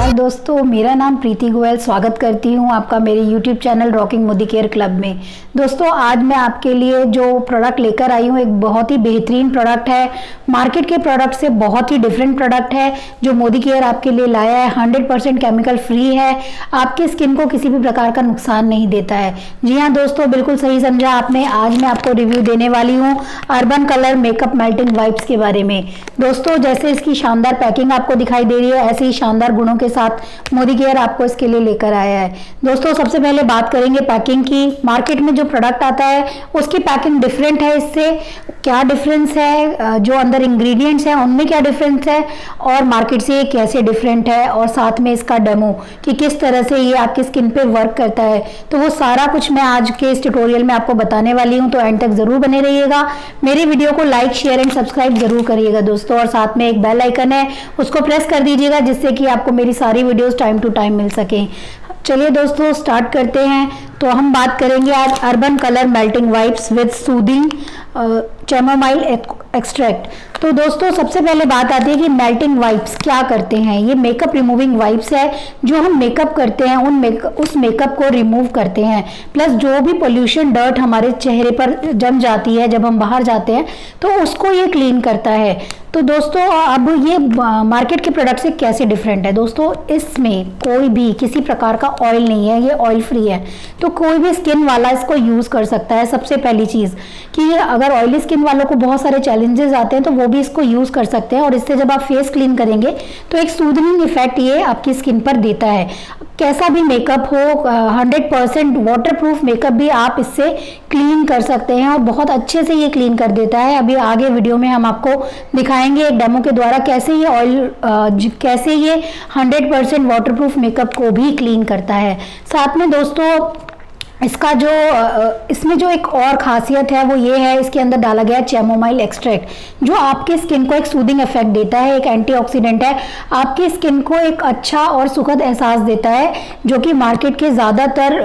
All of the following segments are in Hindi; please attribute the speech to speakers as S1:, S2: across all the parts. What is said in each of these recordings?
S1: नमस्कार दोस्तों, मेरा नाम प्रीति गोयल। स्वागत करती हूं आपका मेरे YouTube channel rocking Modi care club में। दोस्तों, आज मैं आपके लिए जो प्रोडक्ट लेकर आई हूं एक बहुत ही बेहतरीन प्रोडक्ट है। मार्केट के प्रोडक्ट से बहुत ही डिफरेंट प्रोडक्ट है जो मोदी केयर आपके लिए लाया है। 100% केमिकल फ्री है, आपकी स्किन को किसी भी प्रकार का नुकसान नहीं देता है। जी हाँ दोस्तों, बिल्कुल सही समझा आपने। आज मैं आपको रिव्यू देने वाली हूँ urban colour makeup melting wipes के बारे में। दोस्तों, जैसे इसकी शानदार पैकिंग आपको दिखाई दे रही है, ऐसे ही शानदार गुणों के साथ मोदी केयर आपको इसके लिए लेकर आया है। दोस्तों, सबसे पहले बात करेंगे पैकिंग की। मार्केट में जो प्रोडक्ट आता है उसकी पैकिंग डिफरेंट है। इससे क्या डिफरेंस है, जो अंदर इंग्रेडिएंट्स हैं उनमें क्या डिफरेंस है, और मार्केट से ये कैसे डिफरेंट है, और साथ में इसका डेमो कि किस तरह से ये आपकी स्किन पे वर्क करता है, तो वो सारा कुछ मैं आज के इस ट्यूटोरियल में आपको बताने वाली हूँ। तो एंड तक जरूर बने रहिएगा। मेरी वीडियो को लाइक, शेयर एंड सब्सक्राइब जरूर करिएगा दोस्तों, और साथ में एक बेल आइकन है उसको प्रेस कर दीजिएगा जिससे कि आपको मेरी सारी वीडियोस टाइम टू टाइम मिल सके। चलिए दोस्तों, स्टार्ट करते हैं। तो हम बात करेंगे आज urban colour melting wipes with soothing chamomile extract. तो दोस्तों, सबसे पहले बात आती है कि मेल्टिंग वाइप्स क्या करते हैं। ये मेकअप रिमूविंग वाइप्स है। जो हम मेकअप करते हैं उस मेकअप को रिमूव करते हैं, प्लस जो भी पोल्यूशन डर्ट हमारे चेहरे पर जम जाती है जब हम बाहर जाते हैं तो उसको ये क्लीन करता है। तो दोस्तों, अब ये मार्केट के प्रोडक्ट से कैसे डिफरेंट है। दोस्तों, इसमें कोई भी किसी प्रकार का ऑयल नहीं है, ये ऑयल फ्री है। तो कोई भी स्किन वाला इसको यूज़ कर सकता है। सबसे पहली चीज़ कि अगर ऑयली स्किन वालों को बहुत सारे चैलेंजेस आते हैं तो वो भी इसको यूज़ कर सकते हैं, और इससे जब आप फेस क्लीन करेंगे तो एक सूदनिंग इफेक्ट ये आपकी स्किन पर देता है। कैसा भी मेकअप हो, 100% वाटरप्रूफ मेकअप भी आप इससे क्लीन कर सकते हैं, और बहुत अच्छे से ये क्लीन कर देता है। अभी आगे वीडियो में हम आपको दिखाएंगे एक डेमो के द्वारा कैसे ये कैसे ये 100% वाटरप्रूफ मेकअप को भी क्लीन करता है। साथ में दोस्तों, इसका जो इसमें जो एक और खासियत है वो ये है, इसके अंदर डाला गया चैमोमाइल एक्सट्रैक्ट जो आपके स्किन को एक सूदिंग इफेक्ट देता है, एक एंटीऑक्सीडेंट है, आपकी स्किन को एक अच्छा और सुखद एहसास देता है, जो कि मार्केट के ज़्यादातर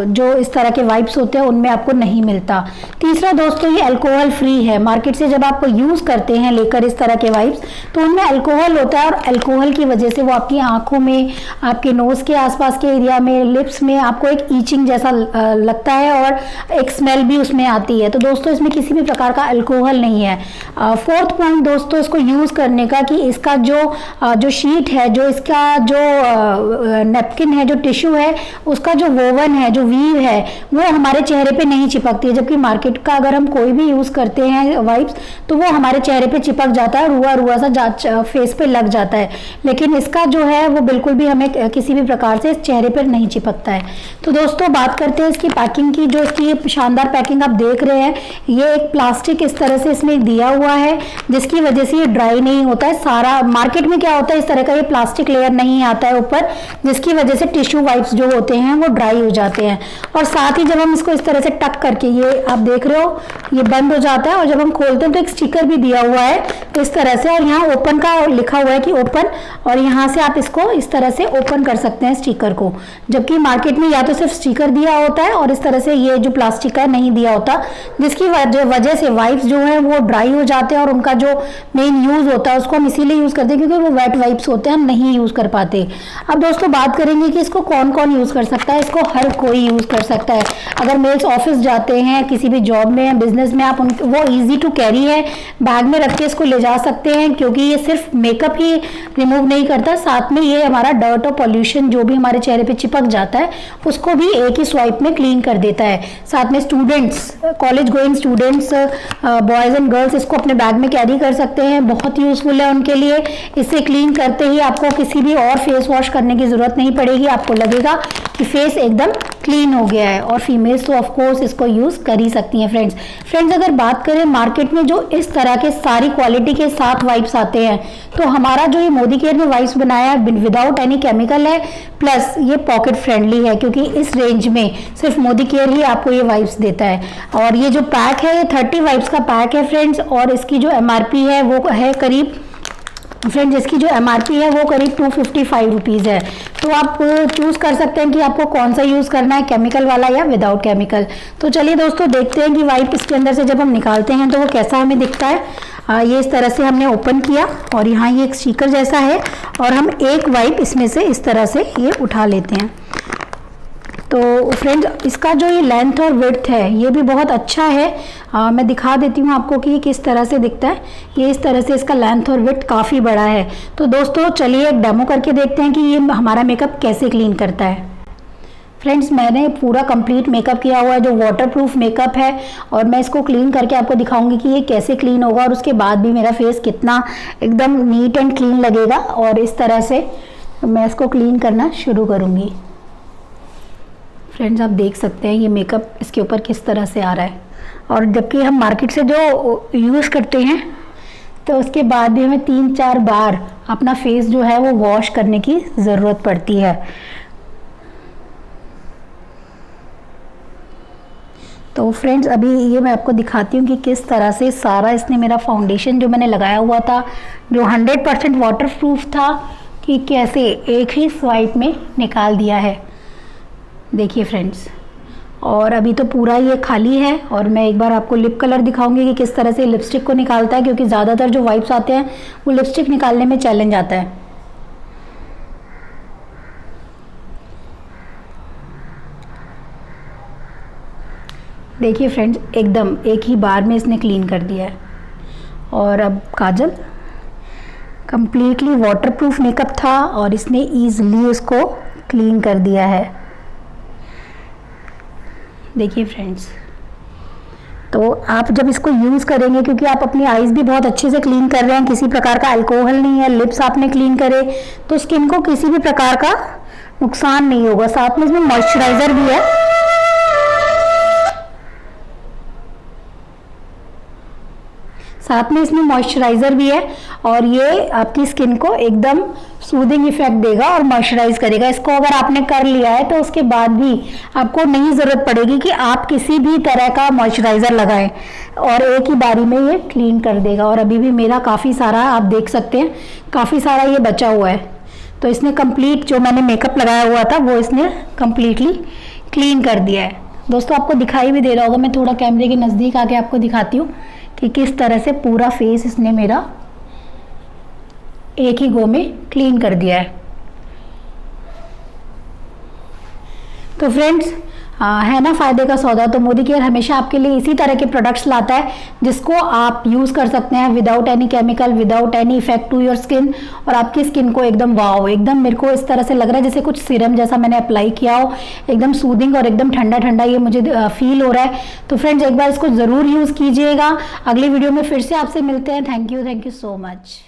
S1: जो इस तरह के वाइप्स होते हैं उनमें आपको नहीं मिलता। तीसरा दोस्तों, ये अल्कोहल फ्री है। मार्केट से जब आप यूज़ करते हैं लेकर इस तरह के वाइप्स तो उनमें अल्कोहल होता है, और अल्कोहल की वजह से वो आपकी आँखों में, आपके नोज़ के आसपास के एरिया में, लिप्स में आपको एक ईचिंग जैसा लगता है, और एक स्मेल भी उसमें आती है। तो दोस्तों, इसमें किसी भी प्रकार का अल्कोहल नहीं है। फोर्थ पॉइंट दोस्तों इसको यूज़ करने का कि इसका जो शीट है, जो इसका जो नैपकिन है, जो टिश्यू है, उसका जो वोवन है, जो वीव है, वो हमारे चेहरे पे नहीं चिपकती है। जबकि मार्केट का अगर हम कोई भी यूज़ करते हैं वाइप्स तो वो हमारे चेहरे पे चिपक जाता है, रुआ रुआ सा फेस पे लग जाता है। लेकिन इसका जो है वो बिल्कुल भी हमें किसी भी प्रकार से इस चेहरे पर नहीं चिपकता है। तो दोस्तों, बात करते हैं इसकी पैकिंग की। जो इसकी शानदार पैकिंग आप देख रहे हैं, ये एक प्लास्टिक इस तरह से इसमें दिया हुआ है जिसकी वजह से ये ड्राई नहीं होता है। सारा मार्केट में क्या होता है, इस तरह का ये प्लास्टिक लेयर नहीं आता है ऊपर, जिसकी वजह से टिश्यू वाइप्स जो होते हैं वो ड्राई हो जाते हैं। और साथ ही जब हम इसको इस तरह से टक करके, ये आप देख रहे हो, ये बंद हो जाता है, और जब हम खोलते हैं तो एक स्टिकर भी दिया हुआ है इस तरह से, और यहाँ ओपन का लिखा हुआ है कि ओपन, और यहाँ से आप इसको इस तरह से ओपन कर सकते हैं स्टिकर को। जबकि मार्केट में या तो सिर्फ स्टिकर दिया होता है और इस तरह से ये जो प्लास्टिक का नहीं दिया होता, जिसकी वजह से वाइप्स जो है वो ड्राई हो जाते हैं, और उनका जो मेन यूज होता है उसको हम इसीलिए यूज करते हैं क्योंकि वो वेट वाइप्स होते हैं, हम नहीं यूज कर पाते। अब दोस्तों, बात करेंगे कि इसको कौन कौन यूज कर सकता है। इसको हर कोई यूज कर सकता है। अगर मेल्स ऑफिस जाते हैं, किसी भी जॉब में, बिजनेस में, आप वो इजी टू कैरी है, बैग में रख के इसको ले जा सकते हैं, क्योंकि ये सिर्फ मेकअप ही रिमूव नहीं करता, साथ में ये हमारा डर्ट और पॉल्यूशन जो भी हमारे चेहरे पे चिपक जाता है उसको भी एक ही स्वाइप में क्लीन कर देता है। साथ में students, college going students, boys and girls इसको अपने बैग में कैरी कर सकते हैं। बहुत यूजफुल है उनके लिए। इसे क्लीन करते ही आपको किसी भी और फेस वॉश करने की जरूरत नहीं पड़ेगी। आपको लगेगा कि फेस एकदम क्लीन हो गया है, और फीमेल्स तो ऑफ कोर्स इसको यूज कर ही सकती हैं। फ्रेंड्स, अगर बात करें मार्केट में जो इस तरह के सारी क्वालिटी के साथ वाइप्स आते हैं, तो हमारा जो ये मोदी केयर ने वाइप्स बनाया है विदाउट एनी केमिकल है, प्लस ये पॉकेट फ्रेंडली है, क्योंकि इस रेंज में सिर्फ मोदी केयर ही आपको ये वाइप्स देता है। और ये जो पैक है, ये 30 वाइप्स का पैक है फ्रेंड्स, और इसकी जो MRP है वो है करीब फ्रेंड्स, इसकी जो MRP है वो करीब 255 रुपीज़ है। तो आप चूज़ कर सकते हैं कि आपको कौन सा यूज़ करना है, केमिकल वाला या विदाउट केमिकल। तो चलिए दोस्तों, देखते हैं कि वाइप इसके अंदर से जब हम निकालते हैं तो वो कैसा हमें दिखता है। ये इस तरह से हमने ओपन किया और यहाँ ये एक स्टिकर जैसा है और हम एक वाइप इसमें से इस तरह से ये उठा लेते हैं। तो फ्रेंड्स इसका जो ये लेंथ और विड्थ है ये भी बहुत अच्छा है। मैं दिखा देती हूँ आपको कि ये किस तरह से दिखता है। ये इस तरह से इसका लेंथ और विड्थ काफ़ी बड़ा है। तो दोस्तों चलिए एक डेमो करके देखते हैं कि ये हमारा मेकअप कैसे क्लीन करता है। फ्रेंड्स मैंने पूरा कंप्लीट मेकअप किया हुआ है जो वाटरप्रूफ मेकअप है और मैं इसको क्लीन करके आपको दिखाऊंगी कि ये कैसे क्लीन होगा और उसके बाद भी मेरा फेस कितना एकदम नीट एंड क्लीन लगेगा। और इस तरह से मैं इसको क्लीन करना शुरू करूँगी। फ्रेंड्स आप देख सकते हैं ये मेकअप इसके ऊपर किस तरह से आ रहा है। और जबकि हम मार्केट से जो यूज़ करते हैं तो उसके बाद भी हमें 3-4 बार अपना फेस जो है वो वॉश करने की ज़रूरत पड़ती है। तो फ्रेंड्स अभी ये मैं आपको दिखाती हूँ कि किस तरह से सारा इसने मेरा फाउंडेशन जो मैंने लगाया हुआ था जो 100% वाटरप्रूफ था कि कैसे एक ही स्वाइप में निकाल दिया है। देखिए फ्रेंड्स और अभी तो पूरा ये खाली है और मैं एक बार आपको लिप कलर दिखाऊंगी कि किस तरह से लिपस्टिक को निकालता है, क्योंकि ज़्यादातर जो वाइप्स आते हैं वो लिपस्टिक निकालने में चैलेंज आता है। देखिए फ्रेंड्स एकदम एक ही बार में इसने क्लीन कर दिया है। और अब काजल कंप्लीटली वाटरप्रूफ मेकअप था और इसने ईजिली उसको क्लीन कर दिया है। देखिए फ्रेंड्स तो आप जब इसको यूज़ करेंगे, क्योंकि आप अपनी आईज़ भी बहुत अच्छे से क्लीन कर रहे हैं, किसी प्रकार का अल्कोहल नहीं है, लिप्स आपने क्लीन करे तो स्किन को किसी भी प्रकार का नुकसान नहीं होगा। साथ में इसमें मॉइस्चराइज़र भी है। साथ में इसमें मॉइस्चराइज़र भी है और ये आपकी स्किन को एकदम सूदिंग इफेक्ट देगा और मॉइस्चराइज करेगा। इसको अगर आपने कर लिया है तो उसके बाद भी आपको नहीं ज़रूरत पड़ेगी कि आप किसी भी तरह का मॉइस्चराइज़र लगाएं और एक ही बारी में ये क्लीन कर देगा। और अभी भी मेरा काफ़ी सारा आप देख सकते हैं काफ़ी सारा ये बचा हुआ है। तो इसने कंप्लीट जो मैंने मेकअप लगाया हुआ था वो इसने कंप्लीटली क्लीन कर दिया है। दोस्तों आपको दिखाई भी दे रहा होगा, मैं थोड़ा कैमरे के नज़दीक आके आपको दिखाती हूँ कि किस तरह से पूरा फेस इसने मेरा एक ही गो में क्लीन कर दिया है। तो फ्रेंड्स है ना फ़ायदे का सौदा। तो मोदी केयर हमेशा आपके लिए इसी तरह के प्रोडक्ट्स लाता है जिसको आप यूज़ कर सकते हैं without any chemical, without any effect to your skin. और आपकी स्किन को एकदम वाओ, एकदम मेरे को इस तरह से लग रहा है जैसे कुछ सीरम जैसा मैंने अप्लाई किया हो, एकदम सूदिंग और एकदम ठंडा ठंडा ये मुझे फील हो रहा है। तो फ्रेंड्स एक बार इसको ज़रूर यूज़ कीजिएगा। अगली वीडियो में फिर से आपसे मिलते हैं। Thank you so much.